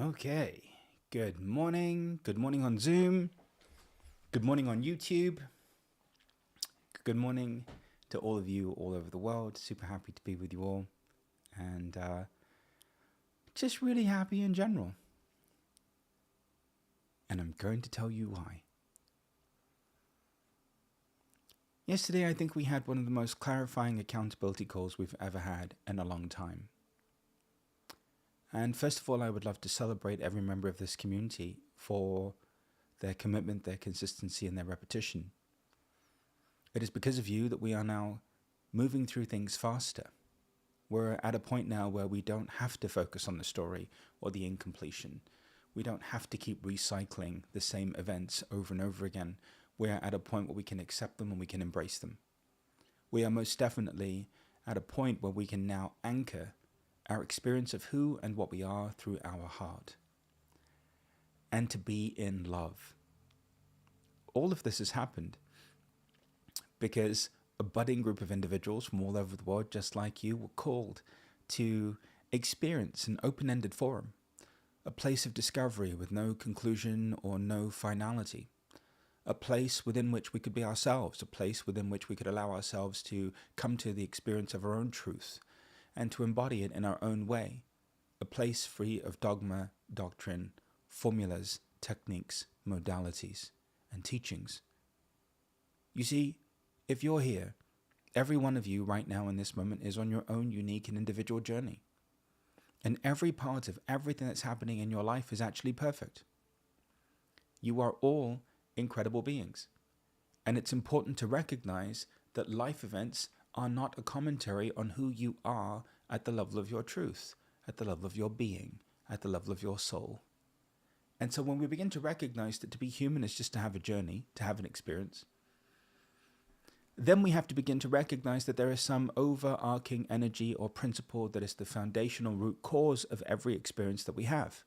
Okay, good morning. Good morning on Zoom. Good morning on YouTube. Good morning to all of you all over the world. Super happy to be with you all. And just really happy in general. And I'm going to tell you why. Yesterday, I think we had one of the most clarifying accountability calls we've ever had in a long time. And first of all, I would love to celebrate every member of this community for their commitment, their consistency, and their repetition. It is because of you that we are now moving through things faster. We're at a point now where we don't have to focus on the story or the incompletion. We don't have to keep recycling the same events over and over again. We're at a point where we can accept them and we can embrace them. We are most definitely at a point where we can now anchor our experience of who and what we are through our heart, and to be in love. All of this has happened because a budding group of individuals from all over the world, just like you, were called to experience an open-ended forum, a place of discovery with no conclusion or no finality, a place within which we could be ourselves, a place within which we could allow ourselves to come to the experience of our own truth and to embody it in our own way, a place free of dogma, doctrine, formulas, techniques, modalities, and teachings. You see, if you're here, every one of you right now in this moment is on your own unique and individual journey. And every part of everything that's happening in your life is actually perfect. You are all incredible beings. And it's important to recognize that life events are not a commentary on who you are at the level of your truth, at the level of your being, at the level of your soul. And so when we begin to recognize that to be human is just to have a journey, to have an experience, then we have to begin to recognize that there is some overarching energy or principle that is the foundational root cause of every experience that we have.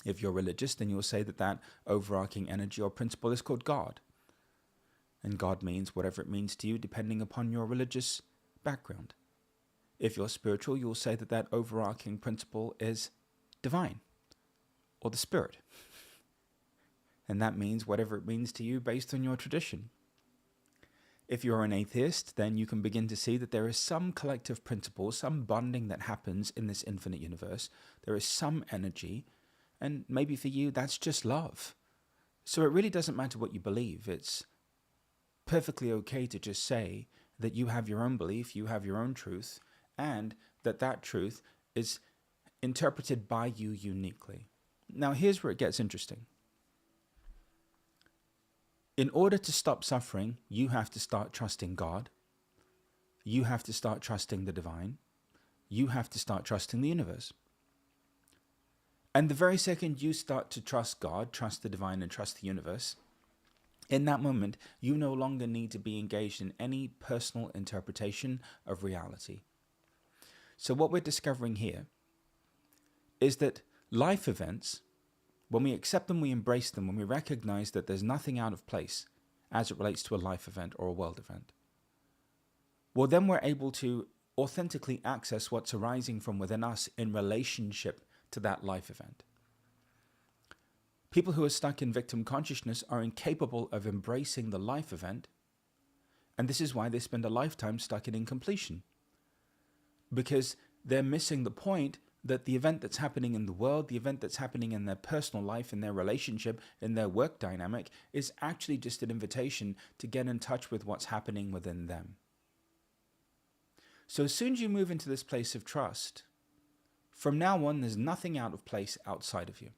If you're religious, then you'll say that that overarching energy or principle is called God. And God means whatever it means to you, depending upon your religious background. If you're spiritual, you'll say that that overarching principle is divine, or the spirit. And that means whatever it means to you based on your tradition. If you're an atheist, then you can begin to see that there is some collective principle, some bonding that happens in this infinite universe. There is some energy, and maybe for you, that's just love. So it really doesn't matter what you believe. It's perfectly okay to just say that you have your own belief, you have your own truth, and that that truth is interpreted by you uniquely. Now, here's where it gets interesting. In order to stop suffering, you have to start trusting God. You have to start trusting the divine. You have to start trusting the universe. And the very second you start to trust God, trust the divine, and trust the universe, in that moment, you no longer need to be engaged in any personal interpretation of reality. So what we're discovering here is that life events, when we accept them, we embrace them, when we recognize that there's nothing out of place as it relates to a life event or a world event, well, then we're able to authentically access what's arising from within us in relationship to that life event. People who are stuck in victim consciousness are incapable of embracing the life event, and this is why they spend a lifetime stuck in incompletion, because they're missing the point that the event that's happening in the world, the event that's happening in their personal life, in their relationship, in their work dynamic, is actually just an invitation to get in touch with what's happening within them. So as soon as you move into this place of trust, from now on, there's nothing out of place outside of you.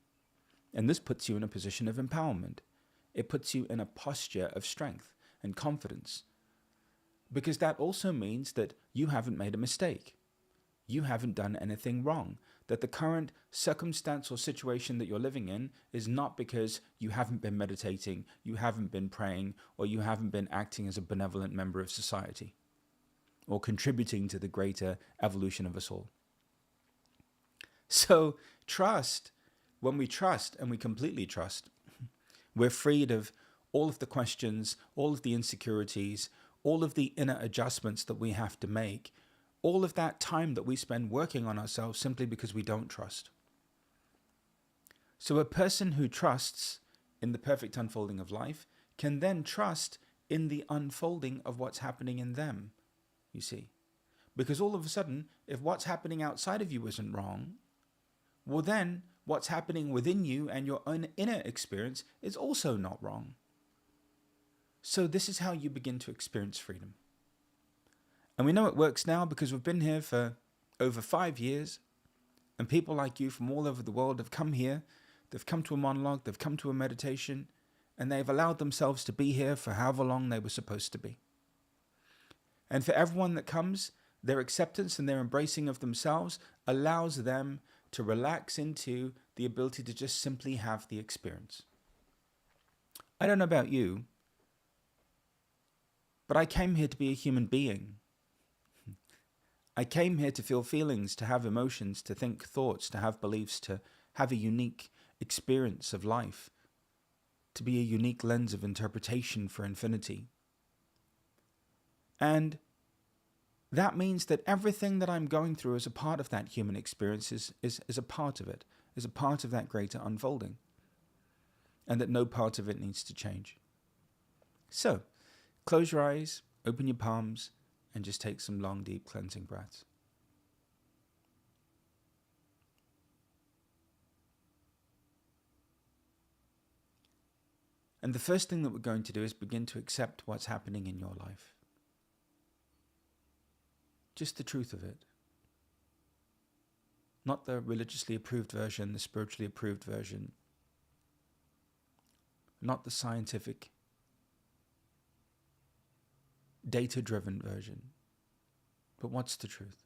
And this puts you in a position of empowerment. It puts you in a posture of strength and confidence. Because that also means that you haven't made a mistake. You haven't done anything wrong. That the current circumstance or situation that you're living in is not because you haven't been meditating, you haven't been praying, or you haven't been acting as a benevolent member of society, or contributing to the greater evolution of us all. So trust, when we trust and we completely trust, we're freed of all of the questions, all of the insecurities, all of the inner adjustments that we have to make, all of that time that we spend working on ourselves simply because we don't trust. So a person who trusts in the perfect unfolding of life can then trust in the unfolding of what's happening in them, you see. Because all of a sudden, if what's happening outside of you isn't wrong, well then what's happening within you and your own inner experience is also not wrong. So this is how you begin to experience freedom. And we know it works now because we've been here for over 5 years, and people like you from all over the world have come here, they've come to a monologue, they've come to a meditation, and they've allowed themselves to be here for however long they were supposed to be. And for everyone that comes, their acceptance and their embracing of themselves allows them to relax into the ability to just simply have the experience. I don't know about you, but I came here to be a human being. I came here to feel feelings, to have emotions, to think thoughts, to have beliefs, to have a unique experience of life, to be a unique lens of interpretation for infinity. And that means that everything that I'm going through as a part of that human experience is a part of it, is a part of that greater unfolding, and that no part of it needs to change. So, close your eyes, open your palms, and just take some long, deep cleansing breaths. And the first thing that we're going to do is begin to accept what's happening in your life. Just the truth of it. Not the religiously approved version, the spiritually approved version. Not the scientific, data-driven version. But what's the truth?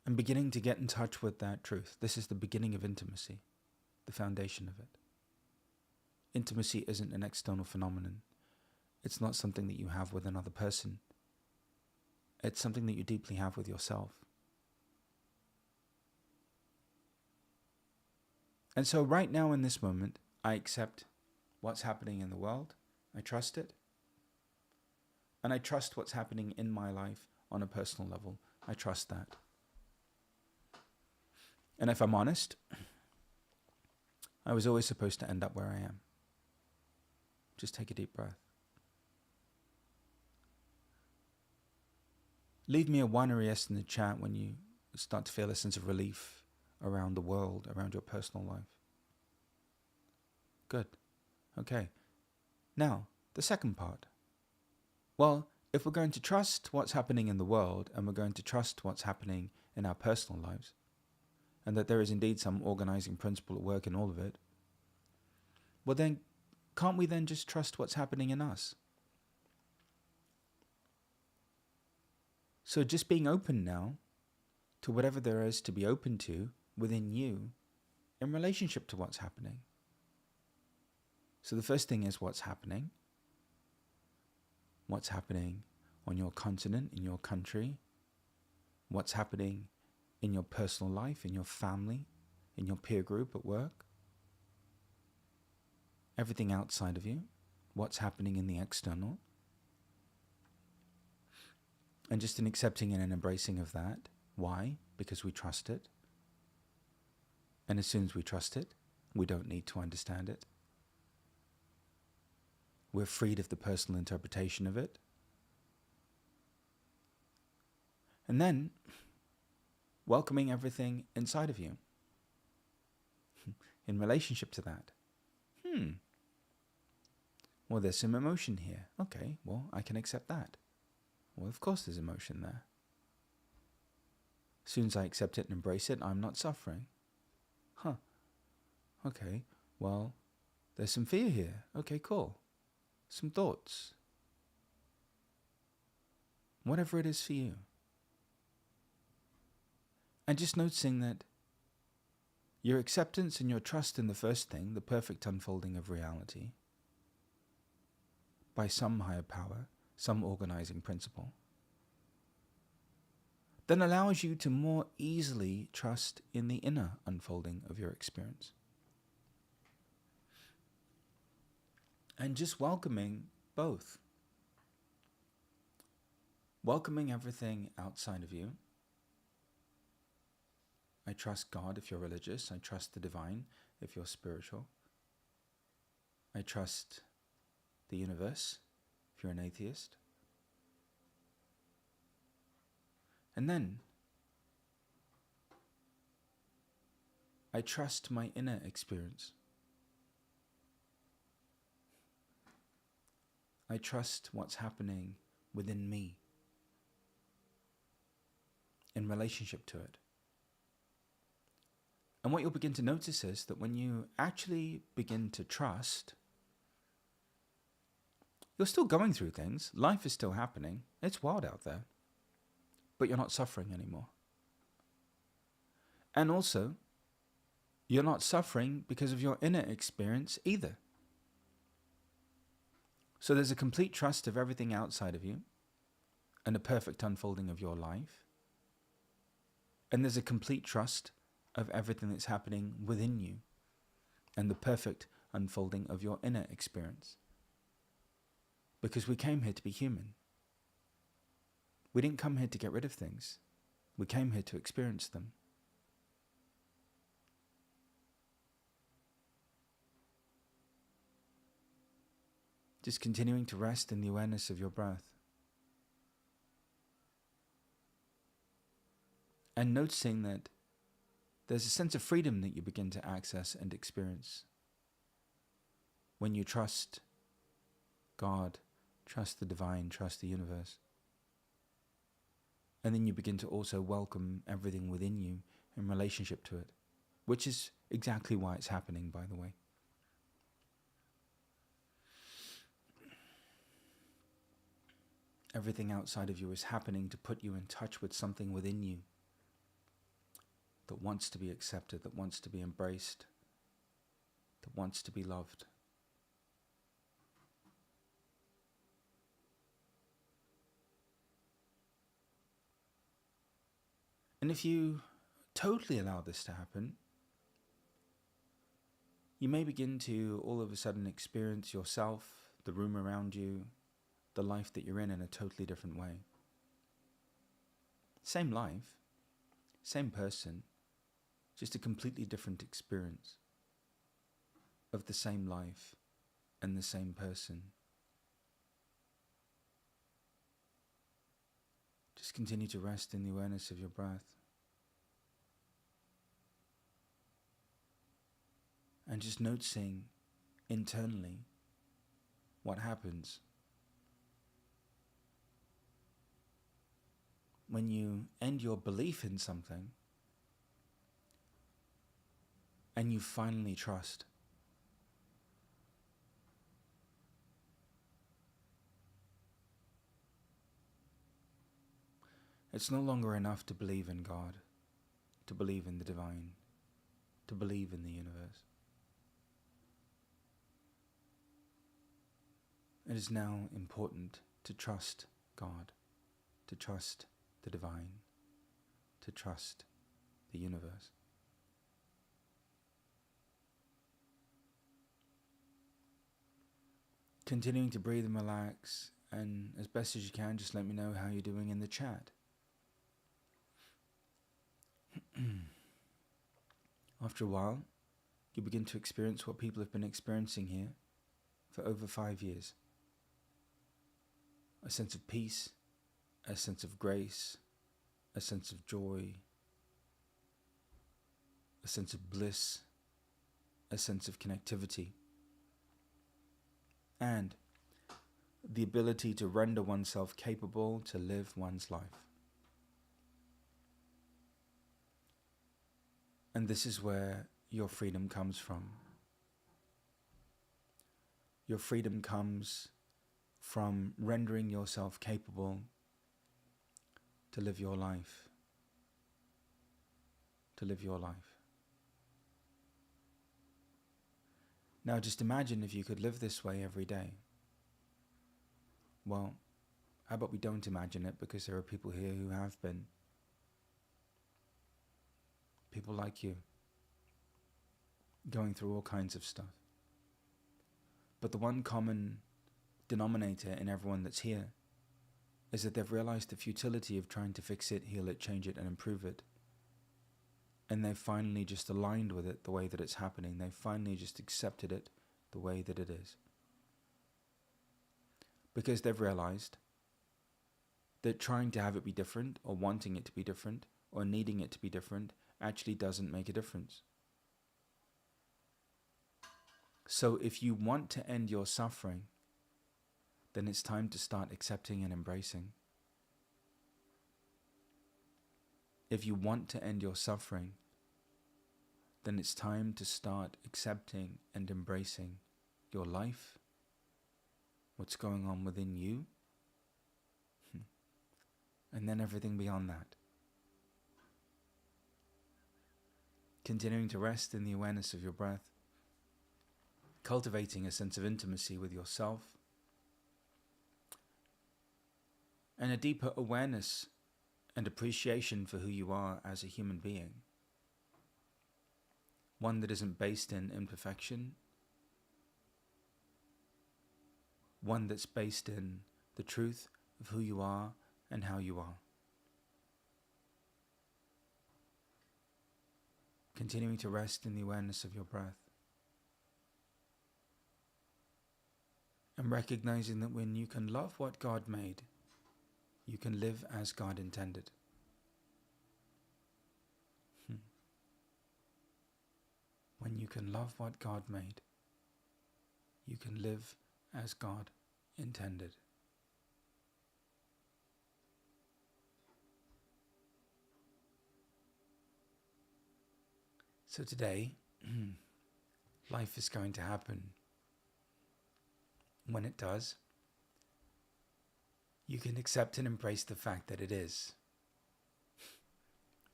And beginning to get in touch with that truth. This is the beginning of intimacy, the foundation of it. Intimacy isn't an external phenomenon. It's not something that you have with another person. It's something that you deeply have with yourself. And so right now in this moment, I accept what's happening in the world. I trust it. And I trust what's happening in my life on a personal level. I trust that. And if I'm honest, I was always supposed to end up where I am. Just take a deep breath. Leave me a 1 or yes in the chat when you start to feel a sense of relief around the world, around your personal life. Good. Okay. Now, the second part. Well, if we're going to trust what's happening in the world, and we're going to trust what's happening in our personal lives, and that there is indeed some organizing principle at work in all of it, well then, can't we then just trust what's happening in us? So just being open now to whatever there is to be open to within you in relationship to what's happening. So the first thing is what's happening. What's happening on your continent, in your country. What's happening in your personal life, in your family, in your peer group at work. Everything outside of you. What's happening in the external. And just an accepting and an embracing of that. Why? Because we trust it. And as soon as we trust it, we don't need to understand it. We're freed of the personal interpretation of it. And then, welcoming everything inside of you in relationship to that. Well, there's some emotion here. Okay, well, I can accept that. Well, of course there's emotion there. As soon as I accept it and embrace it, I'm not suffering. Okay, well, there's some fear here. Okay, cool. Some thoughts. Whatever it is for you. And just noticing that your acceptance and your trust in the first thing, the perfect unfolding of reality, by some higher power, some organizing principle, then allows you to more easily trust in the inner unfolding of your experience. And just welcoming both. Welcoming everything outside of you I trust God if you're religious. I trust the divine if you're spiritual. I trust the universe if you're an atheist. And then I trust my inner experience. I trust what's happening within me in relationship to it. And what you'll begin to notice is that when you actually begin to trust, you're still going through things. Life is still happening. It's wild out there. But you're not suffering anymore. And also, you're not suffering because of your inner experience either. So there's a complete trust of everything outside of you and a perfect unfolding of your life. And there's a complete trust of everything that's happening within you and the perfect unfolding of your inner experience. Because we came here to be human. We didn't come here to get rid of things. We came here to experience them. Just continuing to rest in the awareness of your breath. And noticing that there's a sense of freedom that you begin to access and experience when you trust God, trust the divine, trust the universe. And then you begin to also welcome everything within you in relationship to it, which is exactly why it's happening, by the way. Everything outside of you is happening to put you in touch with something within you that wants to be accepted, that wants to be embraced, that wants to be loved. And if you totally allow this to happen, you may begin to all of a sudden experience yourself, the room around you, the life that you're in a totally different way. Same life, same person, just a completely different experience of the same life and the same person. Just continue to rest in the awareness of your breath. And just noticing internally what happens when you end your belief in something and you finally trust. It's no longer enough to believe in God, to believe in the divine, to believe in the universe. It is now important to trust God, to trust the divine, to trust the universe. Continuing to breathe and relax, and as best as you can, just let me know how you're doing in the chat. After a while, you begin to experience what people have been experiencing here for over 5 years. A sense of peace, a sense of grace, a sense of joy, a sense of bliss, a sense of connectivity, and the ability to render oneself capable to live one's life. And this is where your freedom comes from. Your freedom comes from rendering yourself capable to live your life. To live your life. Now just imagine if you could live this way every day. Well, how about we don't imagine it, because there are people here who have been. People like you, going through all kinds of stuff. But the one common denominator in everyone that's here is that they've realized the futility of trying to fix it, heal it, change it, and improve it. And they've finally just aligned with it the way that it's happening. They've finally just accepted it the way that it is. Because they've realized that trying to have it be different, or wanting it to be different, or needing it to be different, actually doesn't make a difference. So if you want to end your suffering, then it's time to start accepting and embracing. If you want to end your suffering, then it's time to start accepting and embracing your life, what's going on within you, and then everything beyond that. Continuing to rest in the awareness of your breath, cultivating a sense of intimacy with yourself, and a deeper awareness and appreciation for who you are as a human being. One that isn't based in imperfection. One that's based in the truth of who you are and how you are. Continuing to rest in the awareness of your breath. And recognizing that when you can love what God made, you can live as God intended. When you can love what God made, you can live as God intended. So today, life is going to happen. When it does, you can accept and embrace the fact that it is.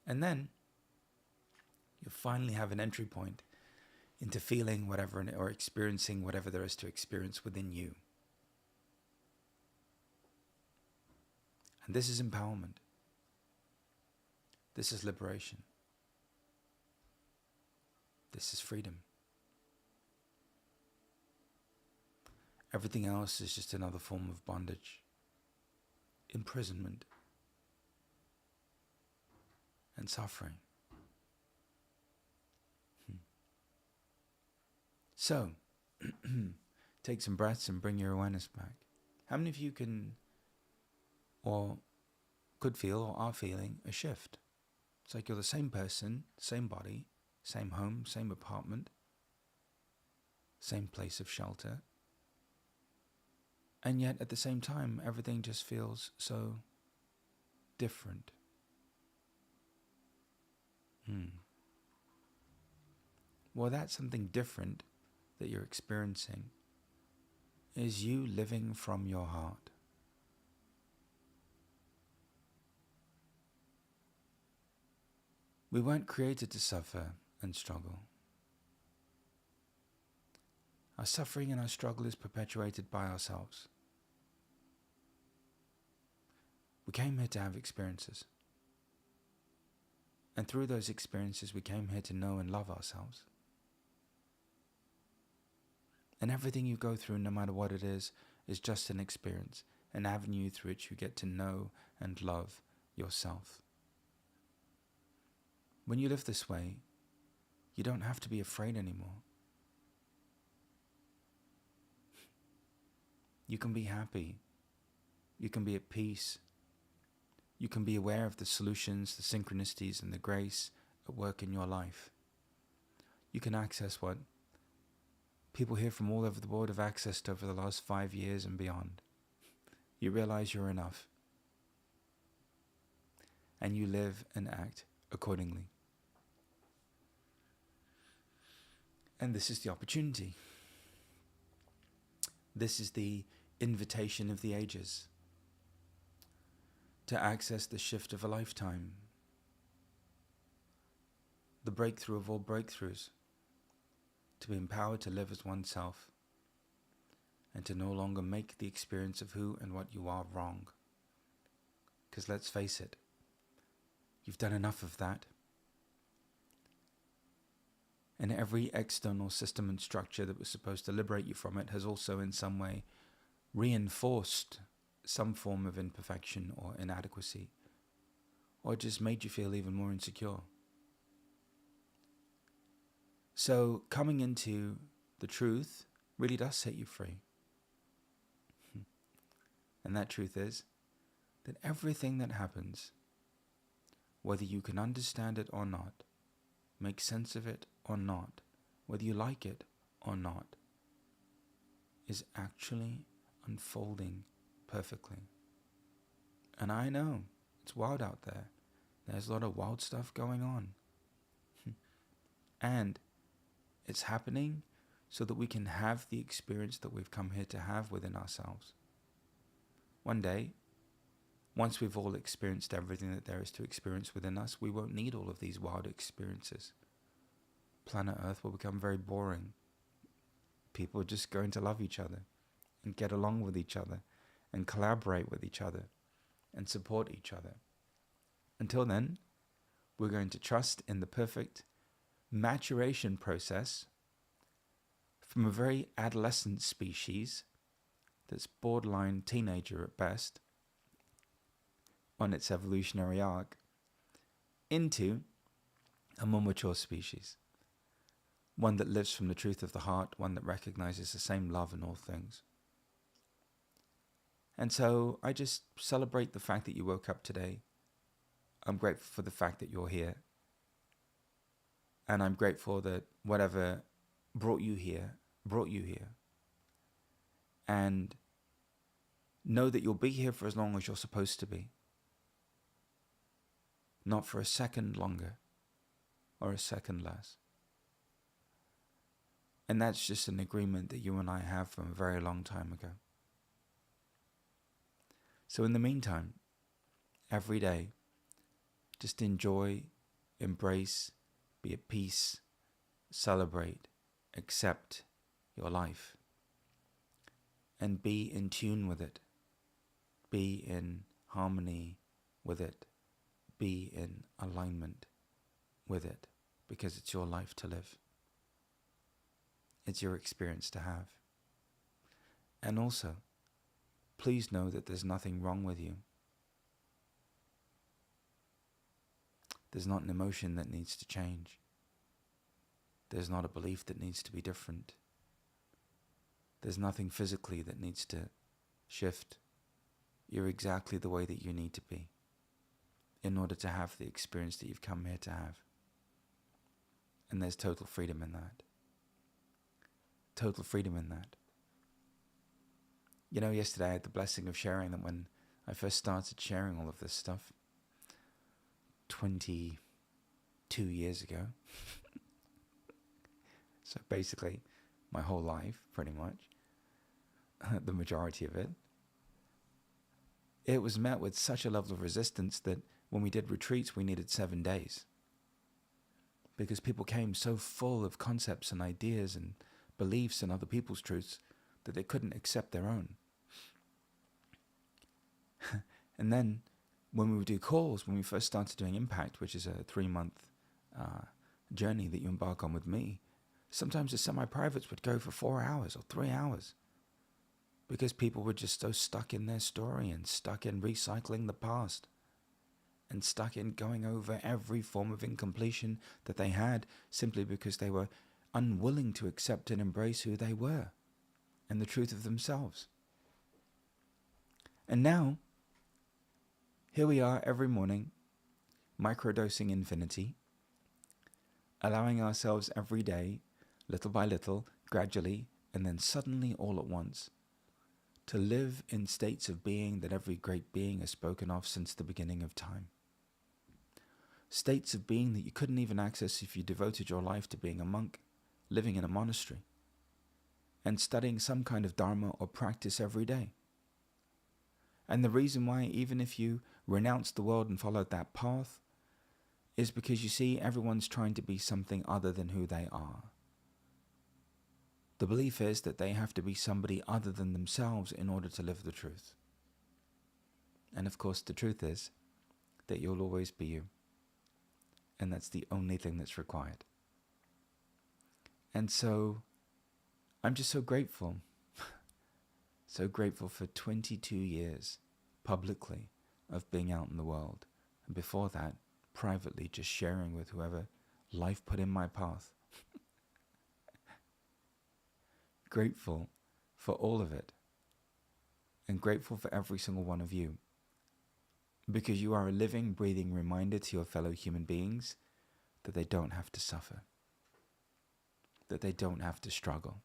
And then, you'll finally have an entry point into feeling whatever or experiencing whatever there is to experience within you. And this is empowerment. This is liberation. This is freedom. Everything else is just another form of bondage, imprisonment, and suffering. So, take some breaths and bring your awareness back. How many of you can, or could feel, or are feeling a shift? It's like you're the same person, same body, same home, same apartment, same place of shelter. And yet, at the same time, everything just feels so different. Well, that's something different that you're experiencing is you living from your heart. We weren't created to suffer and struggle. Our suffering and our struggle is perpetuated by ourselves. We came here to have experiences. And through those experiences, we came here to know and love ourselves. And everything you go through, no matter what it is just an experience, an avenue through which you get to know and love yourself. When you live this way, you don't have to be afraid anymore. You can be happy. You can be at peace. You can be aware of the solutions, the synchronicities, and the grace at work in your life. You can access what people here from all over the world have accessed over the last 5 years and beyond. You realize you're enough. And you live and act accordingly. And this is the opportunity. This is the invitation of the ages to access the shift of a lifetime, the breakthrough of all breakthroughs, to be empowered to live as oneself and to no longer make the experience of who and what you are wrong. Because let's face it, you've done enough of that. And every external system and structure that was supposed to liberate you from it has also in some way reinforced some form of imperfection or inadequacy, or just made you feel even more insecure. So coming into the truth really does set you free. And that truth is that everything that happens, whether you can understand it or not, make sense of it or not, whether you like it or not, is actually unfolding perfectly. And I know it's wild out there. There's a lot of wild stuff going on. And it's happening so that we can have the experience that we've come here to have within ourselves. One day, once we've all experienced everything that there is to experience within us, we won't need all of these wild experiences. Planet Earth will become very boring. People are just going to love each other and get along with each other and collaborate with each other and support each other. Until then, we're going to trust in the perfect maturation process from a very adolescent species that's borderline teenager at best on its evolutionary arc into a more mature species. One that lives from the truth of the heart, one that recognizes the same love in all things. And so I just celebrate the fact that you woke up today. I'm grateful for the fact that you're here. And I'm grateful that whatever brought you here. And know that you'll be here for as long as you're supposed to be. Not for a second longer or a second less. And that's just an agreement that you and I have from a very long time ago. So in the meantime, every day, just enjoy, embrace, be at peace, celebrate, accept your life, and be in tune with it. Be in harmony with it. Be in alignment with it, because it's your life to live. It's your experience to have. And also, please know that there's nothing wrong with you. There's not an emotion that needs to change. There's not a belief that needs to be different. There's nothing physically that needs to shift. You're exactly the way that you need to be in order to have the experience that you've come here to have. And there's total freedom in that. Total freedom in that. You know, yesterday I had the blessing of sharing that when I first started sharing all of this stuff, 22 years ago. So basically, my whole life, pretty much, the majority of it, it was met with such a level of resistance that when we did retreats, we needed 7 days. Because people came so full of concepts and ideas and beliefs and other people's truths that they couldn't accept their own. And then when we would do calls, when we first started doing Impact, which is a 3-month journey that you embark on with me, sometimes the semi-privates would go for 4 hours or 3 hours because people were just so stuck in their story and stuck in recycling the past and stuck in going over every form of incompletion that they had simply because they were unwilling to accept and embrace who they were and the truth of themselves. And now, here we are every morning, microdosing infinity, allowing ourselves every day, little by little, gradually, and then suddenly all at once, to live in states of being that every great being has spoken of since the beginning of time. States of being that you couldn't even access if you devoted your life to being a monk, living in a monastery, and studying some kind of dharma or practice every day. And the reason why, even if you renounced the world and followed that path, is because you see, everyone's trying to be something other than who they are. The belief is that they have to be somebody other than themselves in order to live the truth. And of course, the truth is that you'll always be you. And that's the only thing that's required. And so, I'm just so grateful. So grateful for 22 years publicly of being out in the world. And before that, privately just sharing with whoever life put in my path. grateful for all of it, and grateful for every single one of you, because you are a living, breathing reminder to your fellow human beings that they don't have to suffer, that they don't have to struggle,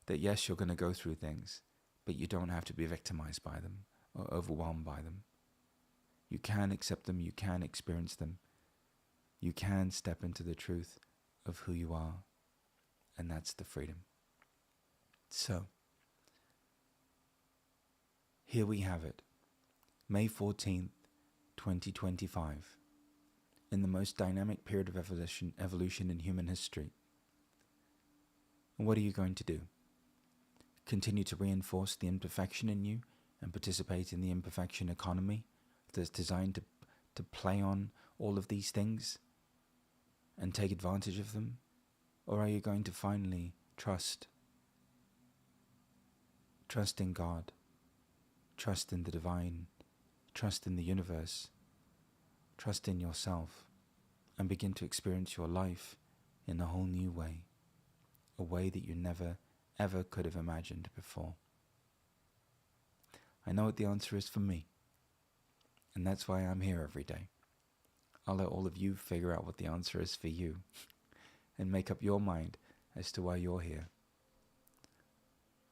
that yes, you're going to go through things, but you don't have to be victimized by them or overwhelmed by them. You can accept them, you can experience them, you can step into the truth of who you are, and that's the freedom. So, here we have it, May 14th, 2025, in the most dynamic period of evolution in human history. And what are you going to do? Continue to reinforce the imperfection in you and participate in the imperfection economy that's designed to play on all of these things and take advantage of them? Or are you going to finally trust in God, trust in the divine, trust in the universe, trust in yourself, and begin to experience your life in a whole new way, a way that you never, ever could have imagined before? I know what the answer is for me, and that's why I'm here every day. I'll let all of you figure out what the answer is for you and make up your mind as to why you're here.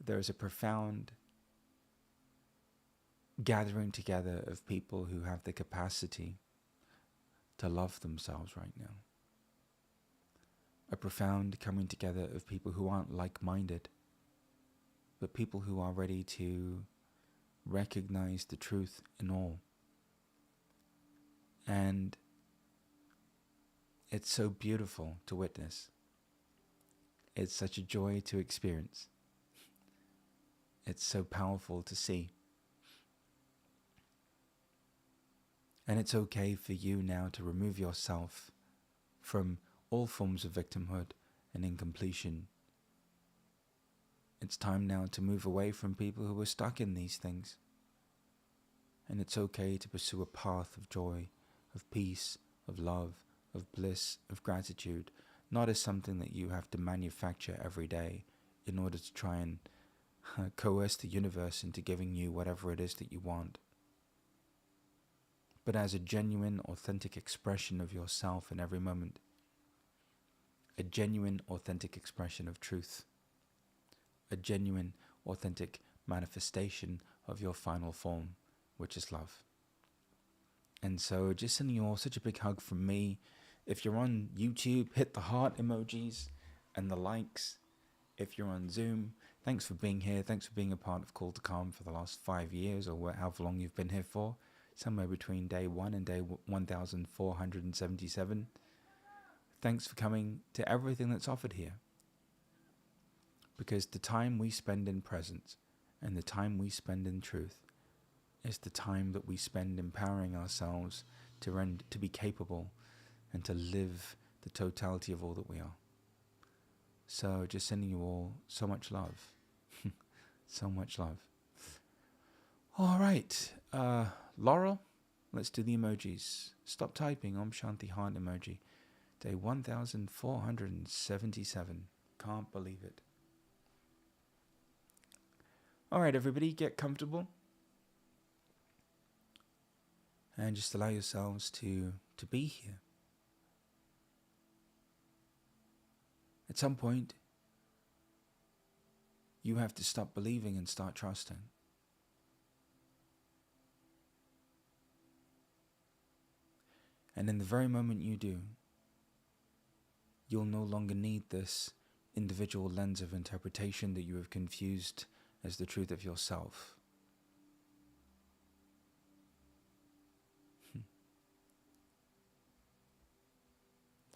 There is a profound gathering together of people who have the capacity to love themselves right now. A profound coming together of people who aren't like-minded, but people who are ready to recognize the truth in all. And it's so beautiful to witness. It's such a joy to experience. It's so powerful to see. And it's okay for you now to remove yourself from all forms of victimhood and incompletion. It's time now to move away from people who are stuck in these things. And it's okay to pursue a path of joy, of peace, of love, of bliss, of gratitude, not as something that you have to manufacture every day in order to try and coerce the universe into giving you whatever it is that you want, but as a genuine, authentic expression of yourself in every moment, a genuine, authentic expression of truth, a genuine, authentic manifestation of your final form, which is love. And so just sending you all such a big hug from me. If you're on YouTube, hit the heart emojis and the likes. If you're on Zoom, thanks for being here. Thanks for being a part of Call to Calm for the last 5 years, or however long you've been here for. Somewhere between day 1 and day 1477. Thanks for coming to everything that's offered here. Because the time we spend in presence and the time we spend in truth is the time that we spend empowering ourselves to be capable and to live the totality of all that we are. So just sending you all so much love. So much love. All right. Laurel, let's do the emojis. Stop typing Om Shanti Heart emoji. Day 1477. Can't believe it. All right, everybody, get comfortable. And just allow yourselves to be here. At some point, you have to stop believing and start trusting. And in the very moment you do, you'll no longer need this individual lens of interpretation that you have confused as the truth of yourself.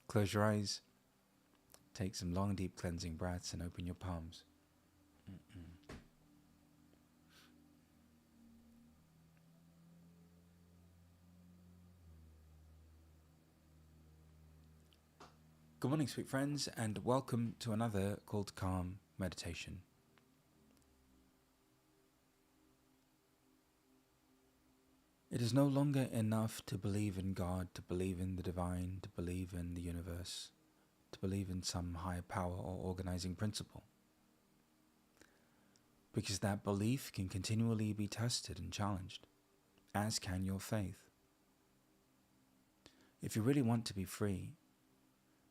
Close your eyes, take some long, deep cleansing breaths, and open your palms. Good morning, sweet friends, and welcome to another Call to Calm meditation. It is no longer enough to believe in God, to believe in the divine, to believe in the universe, to believe in some higher power or organizing principle. because that belief can continually be tested and challenged, as can your faith. If you really want to be free,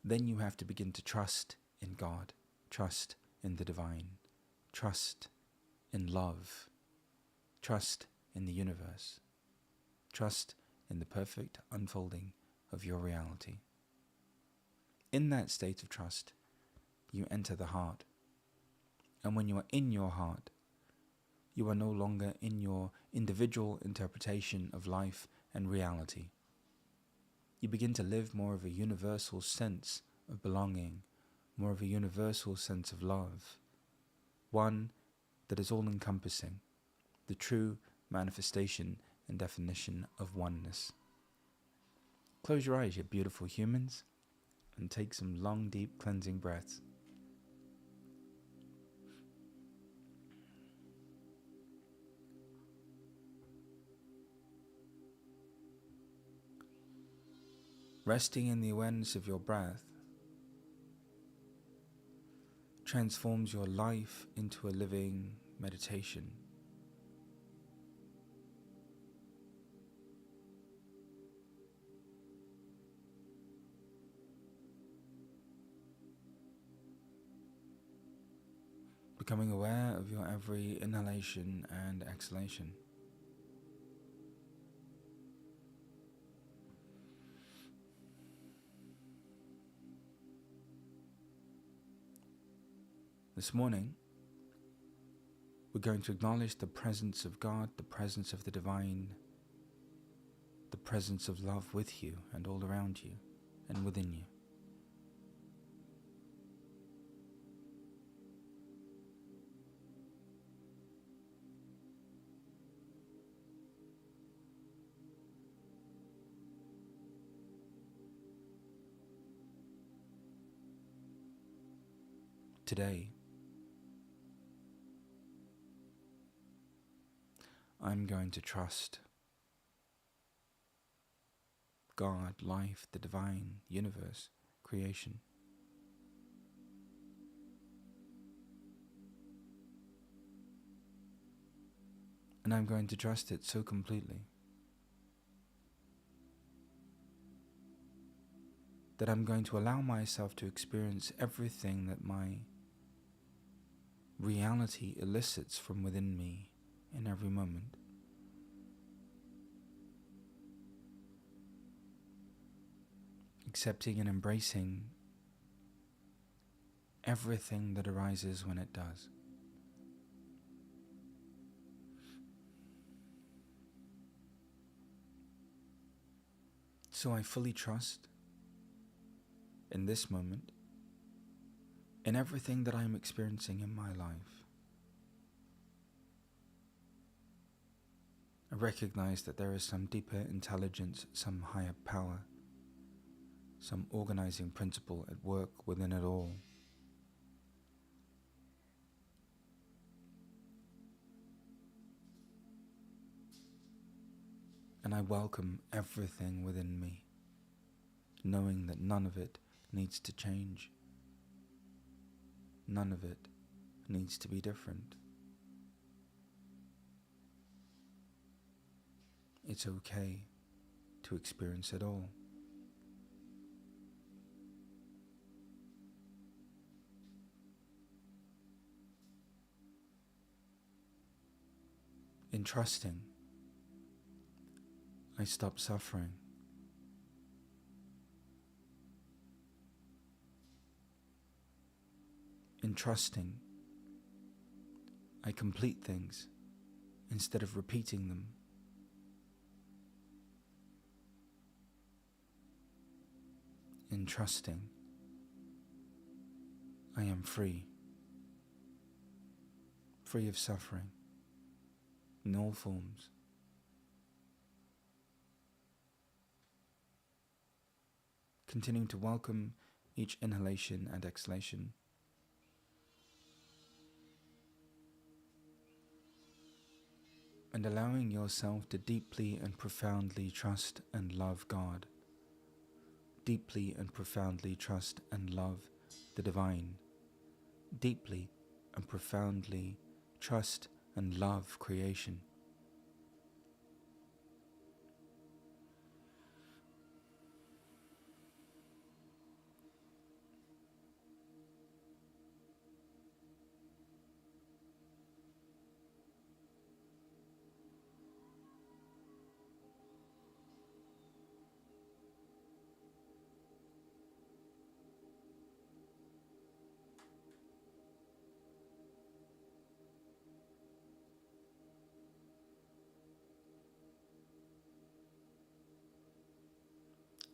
then you have to begin to trust in God, trust in the divine, trust in love, trust in the universe, trust in the perfect unfolding of your reality. In that state of trust, you enter the heart. And when you are in your heart, you are no longer in your individual interpretation of life and reality. You begin to live more of a universal sense of belonging, more of a universal sense of love, one that is all-encompassing, the true manifestation and definition of oneness. Close your eyes, you beautiful humans, and take some long, deep, cleansing breaths. Resting in the awareness of your breath transforms your life into a living meditation. Becoming aware of your every inhalation and exhalation. This morning, we're going to acknowledge the presence of God, the presence of the divine, the presence of love with you and all around you and within you. Today, I'm going to trust God, life, the divine, universe, creation. And I'm going to trust it so completely that I'm going to allow myself to experience everything that my reality elicits from within me in every moment. Accepting and embracing everything that arises when it does. So I fully trust in this moment, in everything that I'm experiencing in my life. I recognize that there is some deeper intelligence, some higher power, some organizing principle at work within it all. And I welcome everything within me, knowing that none of it needs to change. None of it needs to be different. It's okay to experience it all. In trusting, I stop suffering. In trusting, I complete things instead of repeating them. In trusting, I am free, free of suffering in all forms. Continuing to welcome each inhalation and exhalation. And allowing yourself to deeply and profoundly trust and love God. Deeply and profoundly trust and love the divine. Deeply and profoundly trust and love creation.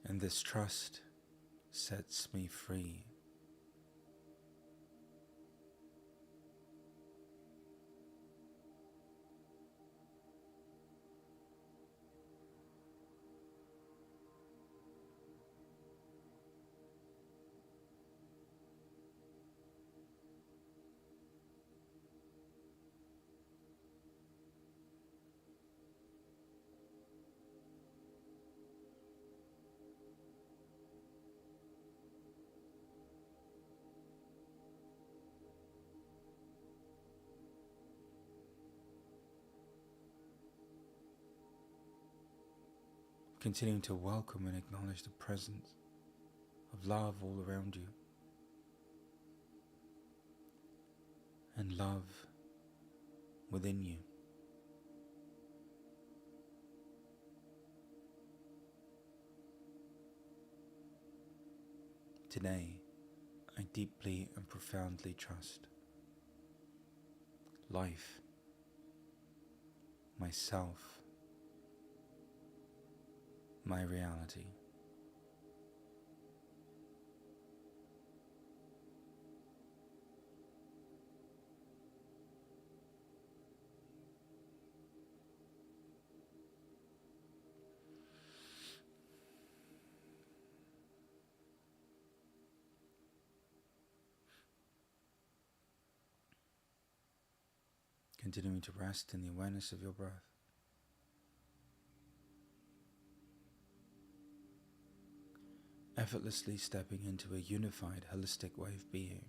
And this trust sets me free. Continuing to welcome and acknowledge the presence of love all around you, and love within you. Today, I deeply and profoundly trust life, myself, my reality. Continuing to rest in the awareness of your breath. Effortlessly stepping into a unified, holistic way of being.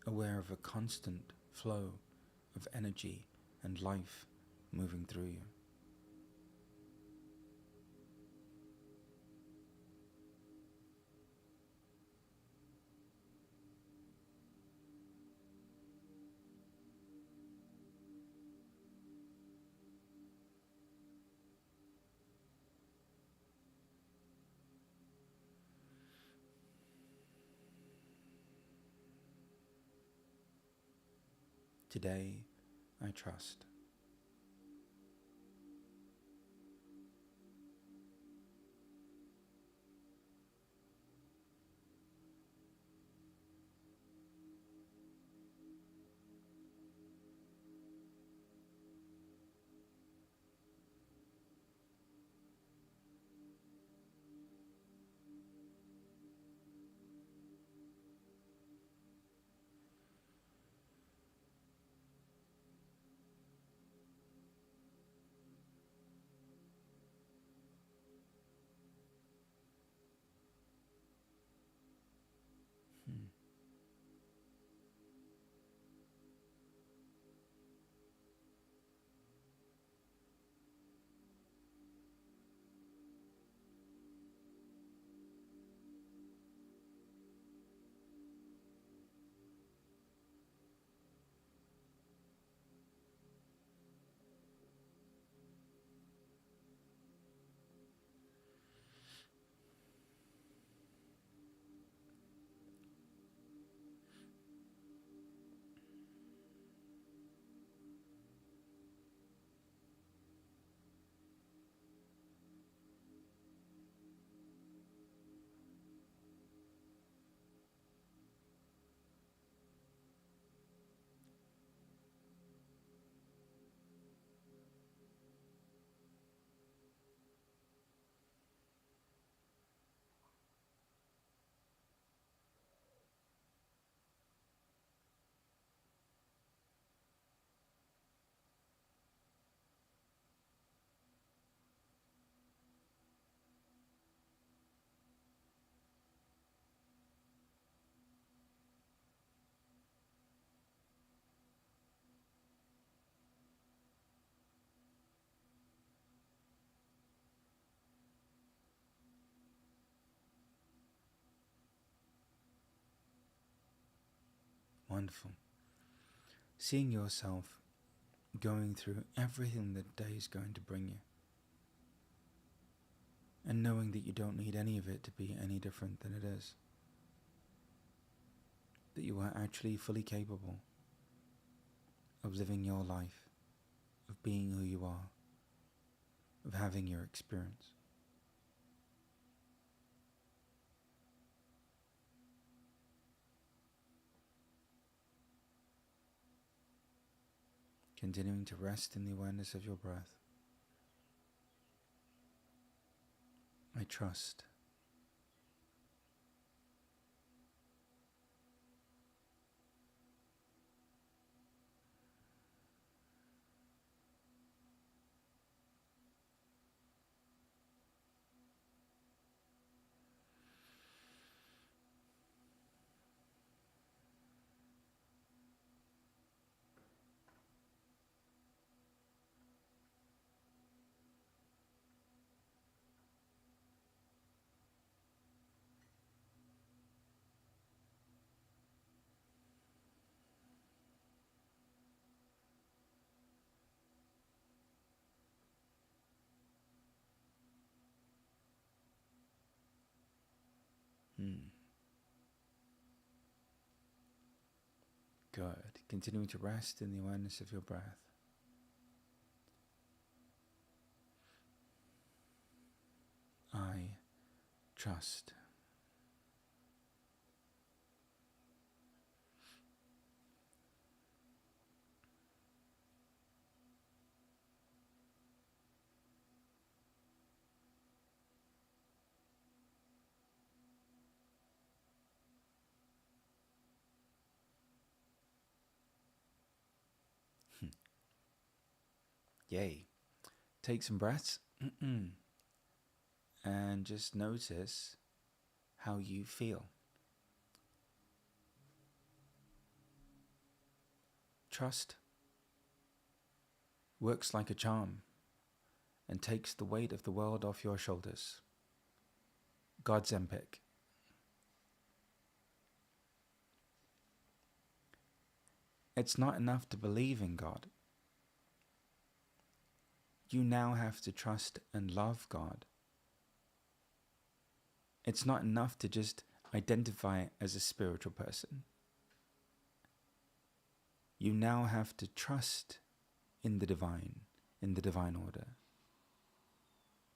Aware of a constant flow of energy and life moving through you. Today, I trust. Wonderful. Seeing yourself going through everything that day is going to bring you, and knowing that you don't need any of it to be any different than it is. That you are actually fully capable of living your life, of being who you are, of having your experience. Continuing to rest in the awareness of your breath. I trust. Good. Continuing to rest in the awareness of your breath. I trust. Yay. Take some breaths and just notice how you feel. Trust works like a charm and takes the weight of the world off your shoulders. God's Zempic. It's not enough to believe in God. You now have to trust and love God. It's not enough to just identify as a spiritual person. You now have to trust in the divine order.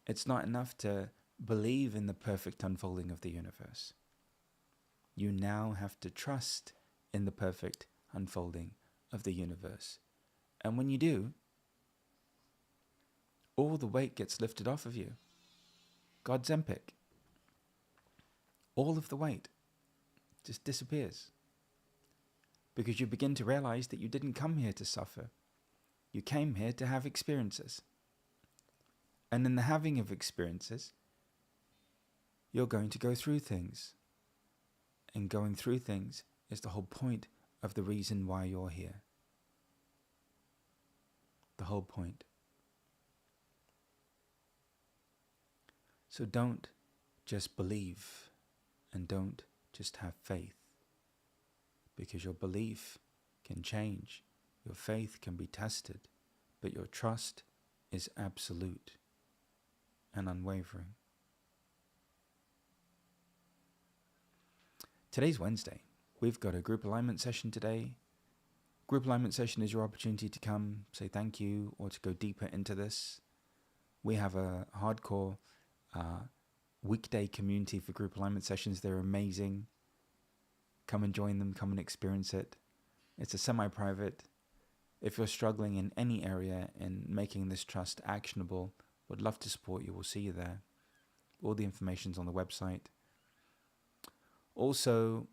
It's not enough to believe in the perfect unfolding of the universe. You now have to trust in the perfect unfolding of the universe. And when you do, all the weight gets lifted off of you. God's Zempic. All of the weight just disappears. Because you begin to realize that you didn't come here to suffer. You came here to have experiences. And in the having of experiences, you're going to go through things. And going through things is the whole point of the reason why you're here. The whole point. So don't just believe and don't just have faith. Because your belief can change, your faith can be tested, but your trust is absolute and unwavering. Today's Wednesday. We've got a group alignment session today. Group alignment session is your opportunity to come, say thank you, or to go deeper into this. We have a hardcore weekday community for group alignment sessions. They're amazing. Come and join them, come and experience it. It's a semi-private. If you're struggling in any area in making this trust actionable, would love to support you. We'll see you there. All the information's on the website. Also,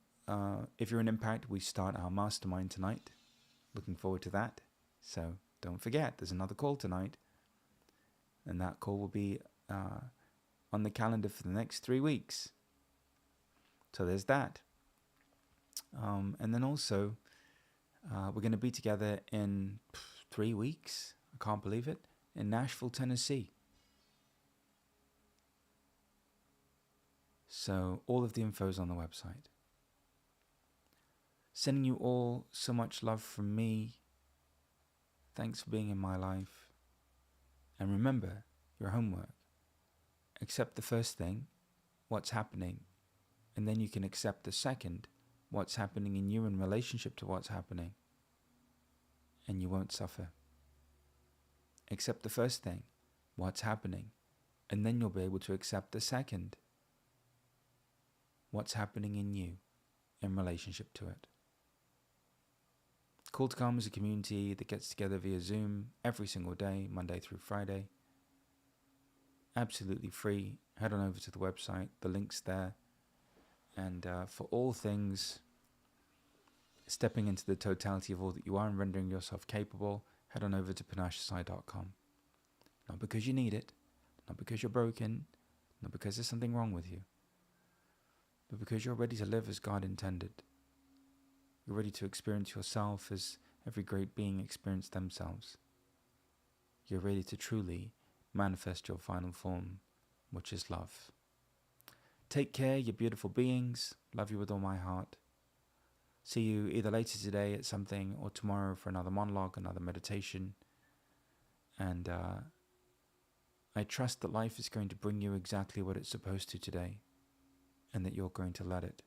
if you're in Impact, we start our mastermind tonight. Looking forward to that. So don't forget, there's another call tonight. And that call will be on the calendar for the next 3 weeks. So there's that. And then also, we're going to be together in 3 weeks. I can't believe it. In Nashville, Tennessee. So all of the info is on the website. Sending you all so much love from me. Thanks for being in my life. And remember your homework. Accept the first thing, what's happening, and then you can accept the second, what's happening in you in relationship to what's happening, and you won't suffer. Accept the first thing, what's happening, and then you'll be able to accept the second, what's happening in you in relationship to it. Call to Calm is a community that gets together via Zoom every single day, Monday through Friday. Absolutely free. Head on over to the website, the link's there. And for all things stepping into the totality of all that you are and rendering yourself capable, head on over to panachesci.com. Not because you need it, not because you're broken, not because there's something wrong with you, but because you're ready to live as God intended. You're ready to experience yourself as every great being experienced themselves. You're ready to truly manifest your final form, which is love. Take care, you beautiful beings. Love you with all my heart. See you either later today at something or tomorrow for another monologue, another meditation. And I trust that life is going to bring you exactly what it's supposed to today, and that you're going to let it.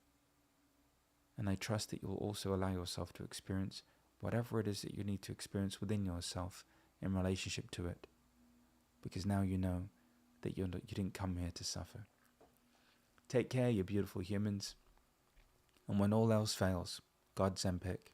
And I trust that you'll also allow yourself to experience whatever it is that you need to experience within yourself in relationship to it. Because now you know that you didn't come here to suffer. Take care, you beautiful humans. And when all else fails, God Zempic.